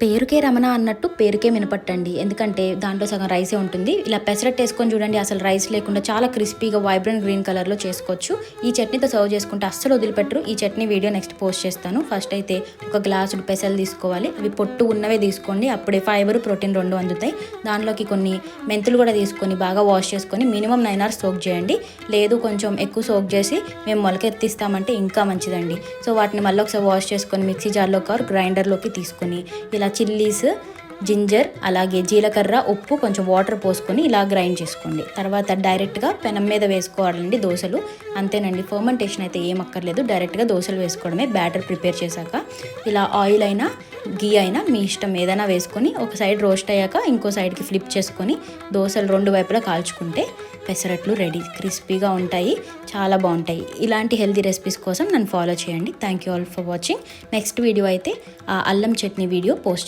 పేరుకే రమణ అన్నట్టు పేరుకే మినపట్టండి. ఎందుకంటే దాంట్లో సగం రైసే ఉంటుంది. ఇలా పెసరట్టు వేసుకొని చూడండి, అసలు రైస్ లేకుండా చాలా క్రిస్పీగా వైబ్రెంట్ గ్రీన్ కలర్లో చేసుకోవచ్చు. ఈ చట్నీతో సర్వ్ చేసుకుంటే అస్సలు వదిలిపెట్టరు. ఈ చట్నీ వీడియో నెక్స్ట్ పోస్ట్ చేస్తాను. ఫస్ట్ అయితే ఒక గ్లాసుడు పెసలు తీసుకోవాలి. అవి పొట్టు ఉన్నవే తీసుకోండి, అప్పుడే ఫైబర్ ప్రోటీన్ రెండు అందుతాయి. దానిలోకి కొన్ని మెంతులు కూడా తీసుకొని బాగా వాష్ చేసుకొని మినిమం 9 hours సోక్ చేయండి. లేదు కొంచెం ఎక్కువ సోక్ చేసి మేము మొలకెత్తిస్తామంటే ఇంకా మంచిదండి. సో వాటిని మళ్ళీ ఒకసారి వాష్ చేసుకొని మిక్సీ జార్లోకి ఆర్ గ్రైండర్లోకి తీసుకొని ఇలా చిల్లీస్, జింజర్, అలాగే జీలకర్ర, ఉప్పు, కొంచెం వాటర్ పోసుకొని ఇలా గ్రైండ్ చేసుకోండి. తర్వాత డైరెక్ట్గా పెనం మీద వేసుకోవాలండి దోశలు. అంతేనండి, ఫర్మెంటేషన్ అయితే ఏం అక్కర్లేదు, డైరెక్ట్గా దోశలు వేసుకోవడమే బ్యాటర్ ప్రిపేర్ చేశాక. ఇలా ఆయిల్ అయినా గీ అయినా మీ ఇష్టం ఏదైనా వేసుకొని ఒక సైడ్ రోస్ట్ అయ్యాక ఇంకో సైడ్కి ఫ్లిప్ చేసుకొని దోశలు రెండు వైపులా కాల్చుకుంటే పెసరట్లు రెడీ. క్రిస్పీగా ఉంటాయి, చాలా బాగుంటాయి. ఇలాంటి హెల్తీ రెసిపీస్ కోసం నన్ను ఫాలో చేయండి. Thank you all for watching. Next video అయితే అల్లం చట్నీ వీడియో పోస్ట్